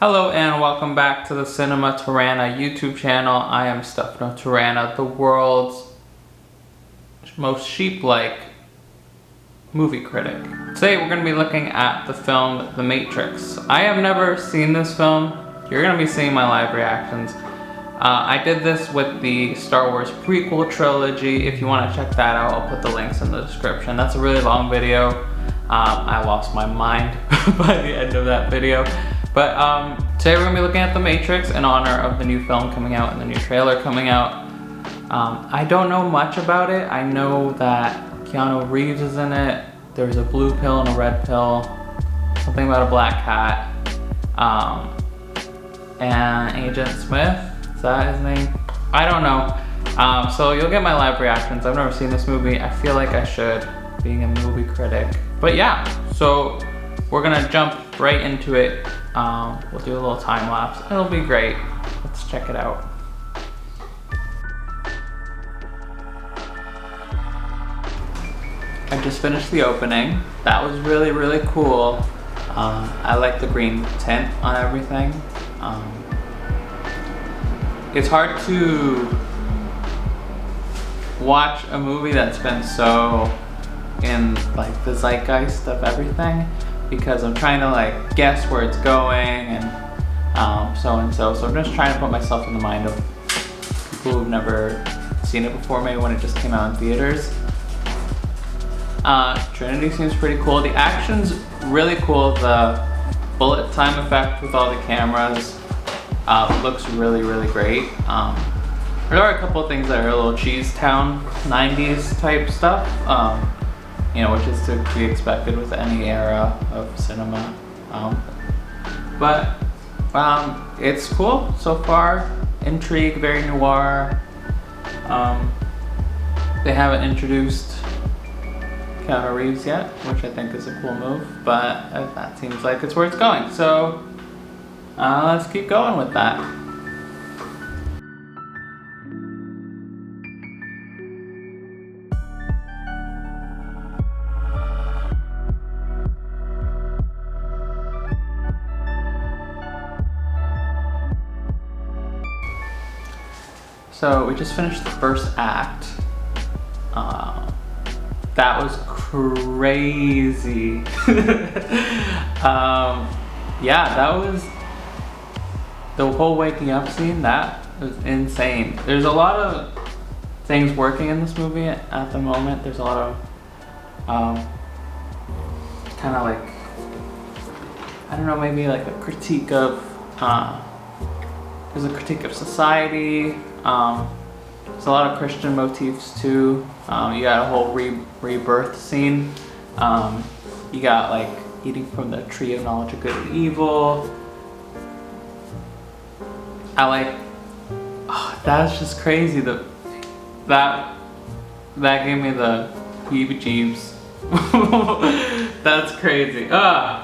Hello and welcome back to the Cinema Tirana YouTube channel. I am Stefano Tirana, the world's most sheep-like movie critic. Today we're going to be looking at the film The Matrix. I have never seen this film. You're going to be seeing my live reactions. I did this with the Star Wars prequel trilogy. If you want to check that out, I'll put the links in the description. That's a really long video. I lost my mind by the end of that video. But today we're going to be looking at The Matrix in honor of the new film coming out and the new trailer coming out. I don't know much about it. I know that Keanu Reeves is in it. There's a blue pill and a red pill. Something about a black cat. And Agent Smith, is that his name? I don't know. So you'll get my live reactions. I've never seen this movie. I feel like I should, being a movie critic. But yeah, so we're gonna jump right into it. We'll do a little time lapse. It'll be great. Let's check it out. I just finished the opening. That was really, really cool. I like the green tint on everything. It's hard to watch a movie that's been so in like the zeitgeist of everything, because I'm trying to like guess where it's going and so and so. So I'm just trying to put myself in the mind of people who've never seen it before, maybe when it just came out in theaters. Trinity seems pretty cool. The action's really cool. The bullet time effect with all the cameras looks really, really great. There are a couple of things that are a little Cheese Town 90s type stuff. You know, which is to be expected with any era of cinema. But it's cool so far. Intrigue, very noir. They haven't introduced Keanu Reeves yet, which I think is a cool move, but that seems like it's where it's going. So let's keep going with that. So we just finished the first act. That was crazy. Yeah, that was the whole waking up scene. That was insane. There's a lot of things working in this movie at the moment. There's a lot of kind of like, I don't know, maybe like a critique of there's a critique of society. There's a lot of Christian motifs too. You got a whole rebirth scene. You got like eating from the tree of knowledge of good and evil. I like, that's just crazy. That gave me the heebie-jeebs. That's crazy. Oh,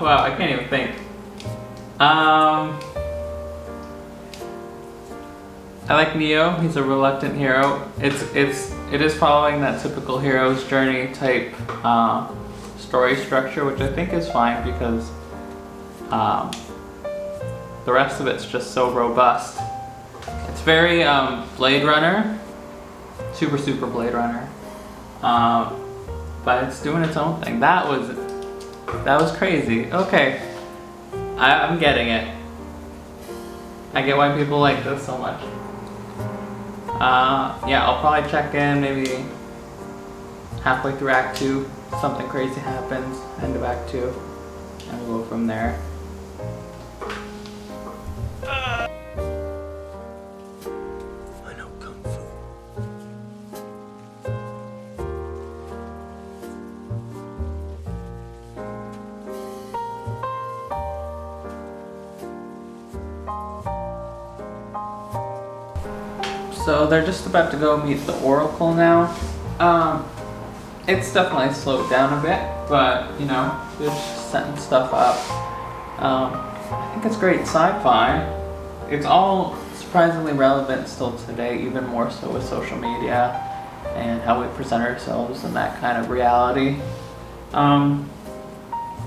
wow, I can't even think. I like Neo. He's a reluctant hero. It is following that typical hero's journey type story structure, which I think is fine because the rest of it's just so robust. It's very Blade Runner, super Blade Runner, but it's doing its own thing. That was crazy. Okay, I'm getting it. I get why people like this so much. Yeah, I'll probably check in maybe halfway through Act 2. Something crazy happens, end of Act 2, and we'll go from there. I know Kung Fu. So they're just about to go meet the Oracle now. It's definitely slowed down a bit, but you know, they're just setting stuff up. I think it's great sci-fi. It's all surprisingly relevant still today, even more so with social media and how we present ourselves in that kind of reality.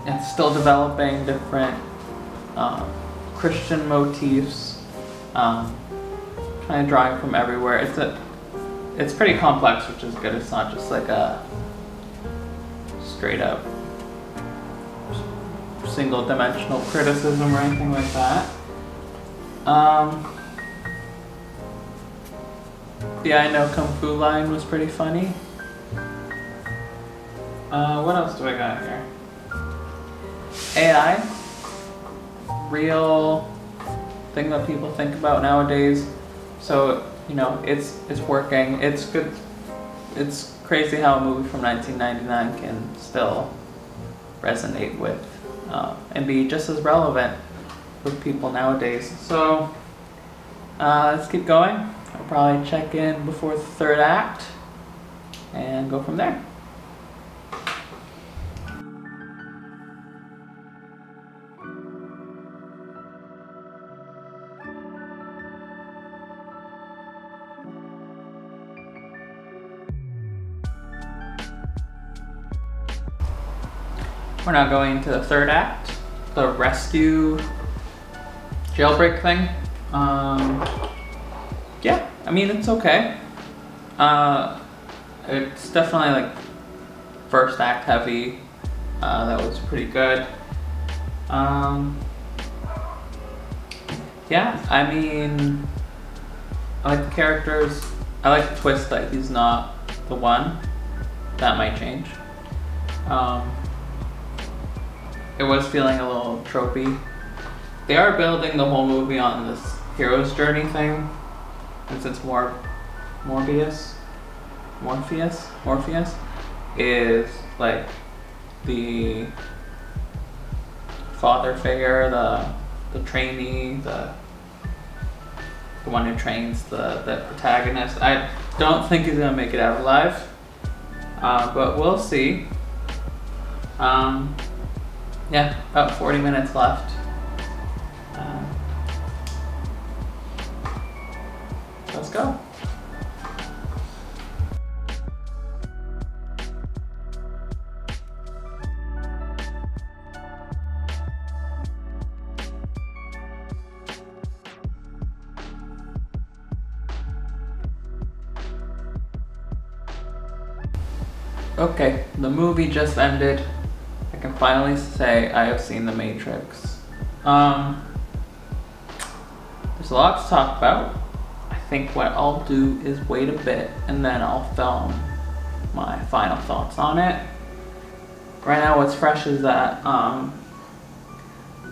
It's still developing different Christian motifs, kind of drawing from everywhere. It's pretty complex, which is good. It's not just like a straight up single dimensional criticism or anything like that. Yeah, I know Kung Fu line was pretty funny. What else do I got here? AI, real thing that people think about nowadays. So, you know, it's working. It's good. It's crazy how a movie from 1999 can still resonate with and be just as relevant with people nowadays. So let's keep going. I'll probably check in before the third act and go from there. We're now going into the third act, the rescue jailbreak thing. Yeah, I mean, it's okay. It's definitely like first act heavy. That was pretty good. Yeah, I mean, I like the characters. I like the twist that he's not the one. That might change. It was feeling a little tropey. They are building the whole movie on this hero's journey thing, and since Morpheus is like the father figure, the trainee, the one who trains the protagonist. I don't think he's gonna make it out alive, but we'll see. Yeah, about 40 minutes left. Let's go. Okay, the movie just ended. I can finally say I have seen The Matrix. There's a lot to talk about. I think what I'll do is wait a bit and then I'll film my final thoughts on it. Right now what's fresh is that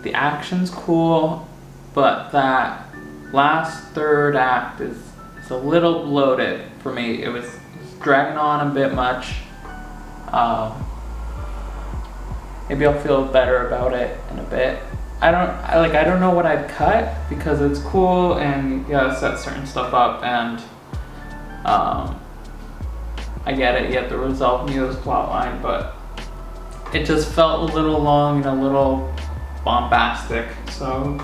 the action's cool, but that last third act is a little bloated for me. It was dragging on a bit much. Maybe I'll feel better about it in a bit. I don't know what I'd cut because it's cool and you gotta set certain stuff up, and I get it, you have to resolve Neo's plotline, but it just felt a little long and a little bombastic. So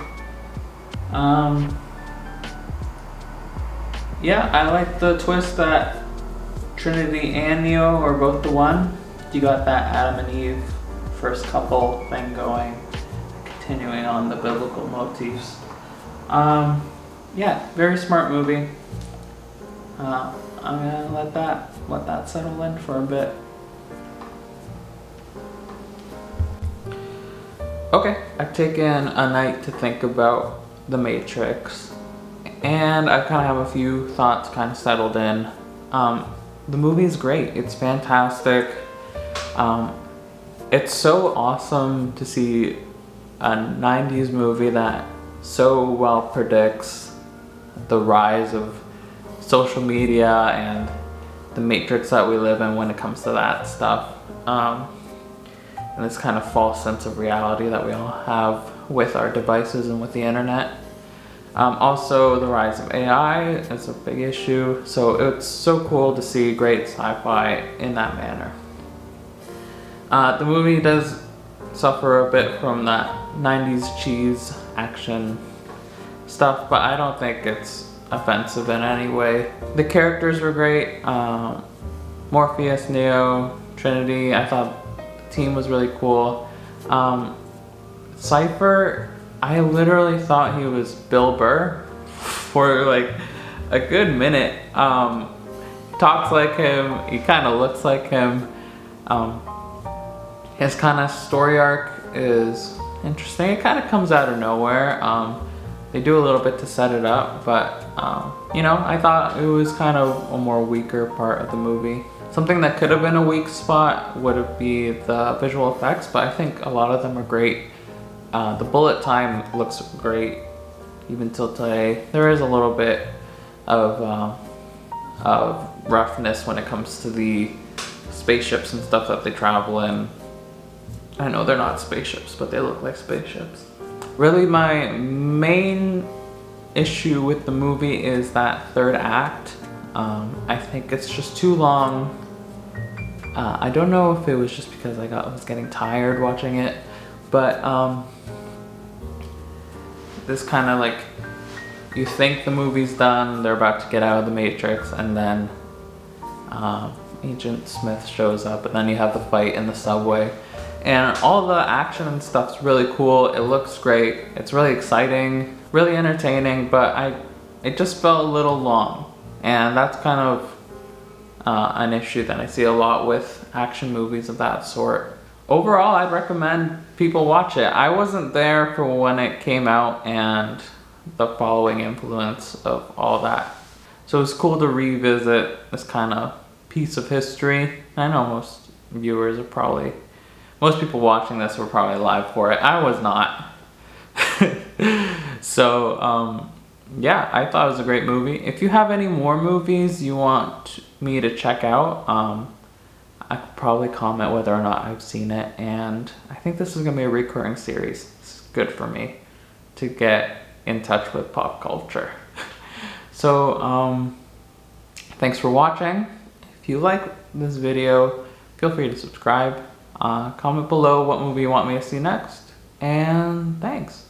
yeah, I like the twist that Trinity and Neo are both the one. You got that Adam and Eve first couple thing going, continuing on the biblical motifs. Yeah, very smart movie. I'm gonna let that settle in for a bit. Okay, I've taken a night to think about The Matrix, and I kind of have a few thoughts kind of settled in. The movie is great. It's fantastic. It's so awesome to see a 90s movie that so well predicts the rise of social media and the matrix that we live in when it comes to that stuff. And this kind of false sense of reality that we all have with our devices and with the internet. Also, the rise of AI is a big issue, so it's so cool to see great sci-fi in that manner. The movie does suffer a bit from that 90s cheese action stuff, but I don't think it's offensive in any way. The characters were great. Morpheus, Neo, Trinity, I thought the team was really cool. Cypher, I literally thought he was Bill Burr for like a good minute. Talks like him, he kind of looks like him. His kind of story arc is interesting. It kind of comes out of nowhere. They do a little bit to set it up, but you know, I thought it was kind of a more weaker part of the movie. Something that could have been a weak spot would be the visual effects, but I think a lot of them are great. The bullet time looks great, even till today. There is a little bit of roughness when it comes to the spaceships and stuff that they travel in. I know they're not spaceships, but they look like spaceships. Really, my main issue with the movie is that third act. I think it's just too long. I don't know if it was just because I was getting tired watching it, but this kind of like, you think the movie's done, they're about to get out of the Matrix, and then Agent Smith shows up, and then you have the fight in the subway. And all the action and stuff's really cool. It looks great. It's really exciting, really entertaining, but it just felt a little long. And that's kind of an issue that I see a lot with action movies of that sort. Overall, I'd recommend people watch it. I wasn't there for when it came out and the following influence of all that. So it's cool to revisit this kind of piece of history. I know most viewers are probably, most people watching this were probably alive for it. I was not. So, yeah, I thought it was a great movie. If you have any more movies you want me to check out, I could probably comment whether or not I've seen it. And I think this is going to be a recurring series. It's good for me to get in touch with pop culture. So, thanks for watching. If you like this video, feel free to subscribe. Comment below what movie you want me to see next. And thanks.